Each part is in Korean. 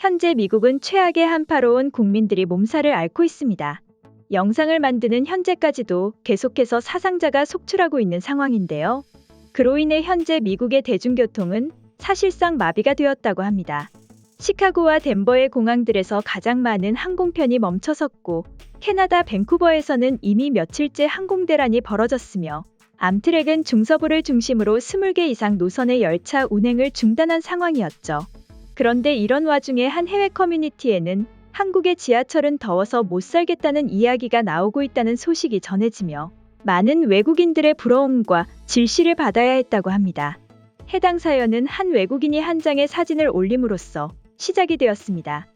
현재 미국은 최악의 한파로 온 국민들이 몸살을 앓고 있습니다. 영상을 만드는 현재까지도 계속해서 사상자가 속출하고 있는 상황인데요. 그로 인해 현재 미국의 대중교통은 사실상 마비가 되었다고 합니다. 시카고와 덴버의 공항들에서 가장 많은 항공편이 멈춰섰고, 캐나다 밴쿠버에서는 이미 며칠째 항공대란이 벌어졌으며, 암트랙은 중서부를 중심으로 20개 이상 노선의 열차 운행을 중단한 상황이었죠. 그런데 이런 와중에 한 해외 커뮤니티에는 한국의 지하철은 더워서 못 살겠다는 이야기가 나오고 있다는 소식이 전해지며 많은 외국인들의 부러움과 질시를 받아야 했다고 합니다. 해당 사연은 한 외국인이 한 장의 사진을 올림으로써 시작이 되었습니다.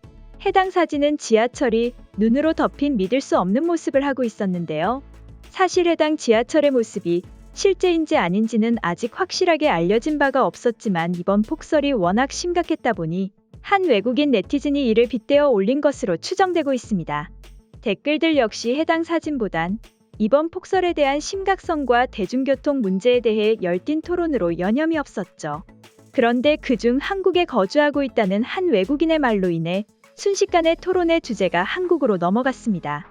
해당 사진은 지하철이 눈으로 덮인 믿을 수 없는 모습을 하고 있었는데요. 사실 해당 지하철의 모습이 실제인지 아닌지는 아직 확실하게 알려진 바가 없었지만 이번 폭설이 워낙 심각했다 보니 한 외국인 네티즌이 이를 빗대어 올린 것으로 추정되고 있습니다. 댓글들 역시 해당 사진보단 이번 폭설에 대한 심각성과 대중교통 문제에 대해 열띤 토론으로 여념이 없었죠. 그런데 그중 한국에 거주하고 있다는 한 외국인의 말로 인해 순식간에 토론의 주제가 한국으로 넘어갔습니다.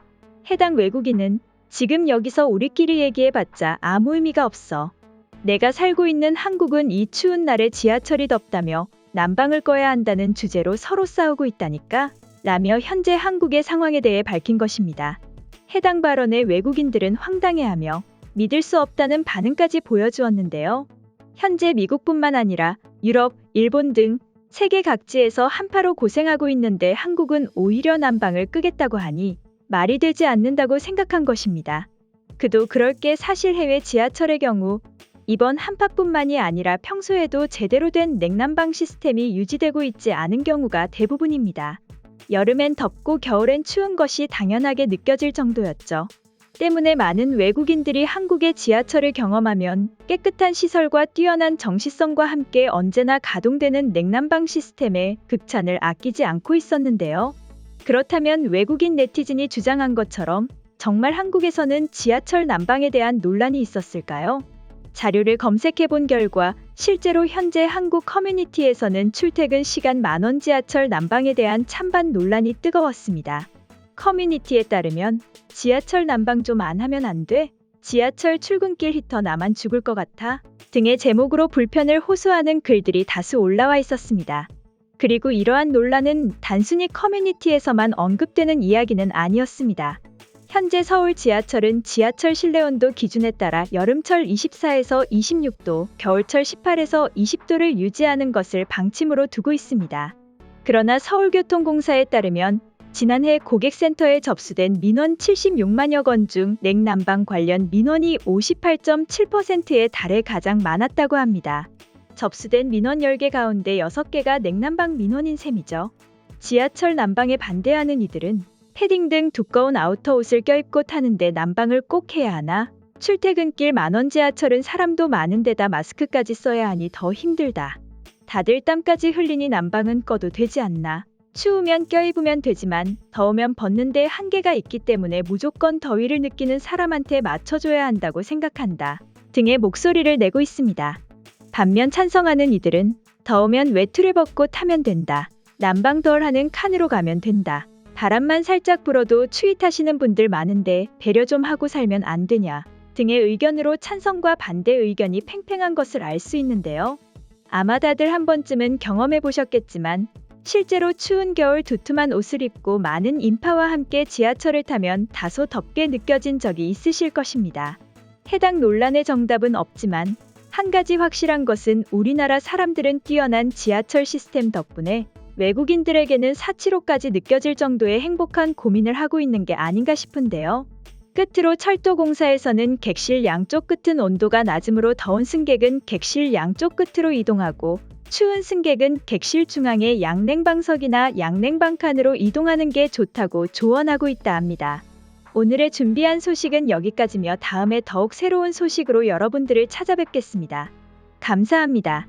해당 외국인은 지금 여기서 우리끼리 얘기해봤자 아무 의미가 없어. 내가 살고 있는 한국은 이 추운 날에 지하철이 덥다며 난방을 꺼야 한다는 주제로 서로 싸우고 있다니까? 라며 현재 한국의 상황에 대해 밝힌 것입니다. 해당 발언에 외국인들은 황당해하며 믿을 수 없다는 반응까지 보여주었는데요. 현재 미국뿐만 아니라 유럽, 일본 등 세계 각지에서 한파로 고생하고 있는데 한국은 오히려 난방을 끄겠다고 하니 말이 되지 않는다고 생각한 것입니다. 그도 그럴 게 사실 해외 지하철의 경우 이번 한파뿐만이 아니라 평소에도 제대로 된 냉난방 시스템이 유지되고 있지 않은 경우가 대부분입니다. 여름엔 덥고 겨울엔 추운 것이 당연하게 느껴질 정도였죠. 때문에 많은 외국인들이 한국의 지하철을 경험하면 깨끗한 시설과 뛰어난 정시성과 함께 언제나 가동되는 냉난방 시스템에 극찬을 아끼지 않고 있었는데요. 그렇다면 외국인 네티즌이 주장한 것처럼 정말 한국에서는 지하철 난방에 대한 논란이 있었을까요? 자료를 검색해 본 결과 실제로 현재 한국 커뮤니티에서는 출퇴근 시간 만원 지하철 난방에 대한 찬반 논란이 뜨거웠습니다. 커뮤니티에 따르면 지하철 난방 좀 안 하면 안 돼? 지하철 출근길 히터 나만 죽을 것 같아? 등의 제목으로 불편을 호소하는 글들이 다수 올라와 있었습니다. 그리고 이러한 논란은 단순히 커뮤니티에서만 언급되는 이야기는 아니었습니다. 현재 서울 지하철은 지하철 실내온도 기준에 따라 여름철 24에서 26도, 겨울철 18에서 20도를 유지하는 것을 방침으로 두고 있습니다. 그러나 서울교통공사에 따르면 지난해 고객센터에 접수된 민원 76만여 건 중 냉난방 관련 민원이 58.7%에 달해 가장 많았다고 합니다. 접수된 민원 10개 가운데 6개가 냉난방 민원인 셈이죠. 지하철 난방에 반대하는 이들은 패딩 등 두꺼운 아우터옷을 껴입고 타는데 난방을 꼭 해야 하나? 출퇴근길 만원 지하철은 사람도 많은데다 마스크까지 써야 하니 더 힘들다. 다들 땀까지 흘리니 난방은 꺼도 되지 않나? 추우면 껴입으면 되지만 더우면 벗는데 한계가 있기 때문에 무조건 더위를 느끼는 사람한테 맞춰줘야 한다고 생각한다. 등의 목소리를 내고 있습니다. 반면 찬성하는 이들은 더우면 외투를 벗고 타면 된다. 난방 덜 하는 칸으로 가면 된다. 바람만 살짝 불어도 추위 타시는 분들 많은데 배려 좀 하고 살면 안 되냐. 등의 의견으로 찬성과 반대 의견이 팽팽한 것을 알 수 있는데요. 아마 다들 한 번쯤은 경험해 보셨겠지만 실제로 추운 겨울 두툼한 옷을 입고 많은 인파와 함께 지하철을 타면 다소 덥게 느껴진 적이 있으실 것입니다. 해당 논란의 정답은 없지만 한 가지 확실한 것은 우리나라 사람들은 뛰어난 지하철 시스템 덕분에 외국인들에게는 사치로까지 느껴질 정도의 행복한 고민을 하고 있는 게 아닌가 싶은데요. 끝으로 철도공사에서는 객실 양쪽 끝은 온도가 낮으므로 더운 승객은 객실 양쪽 끝으로 이동하고 추운 승객은 객실 중앙의 양냉방석이나 양냉방칸으로 이동하는 게 좋다고 조언하고 있다 합니다. 오늘의 준비한 소식은 여기까지며 다음에 더욱 새로운 소식으로 여러분들을 찾아뵙겠습니다. 감사합니다.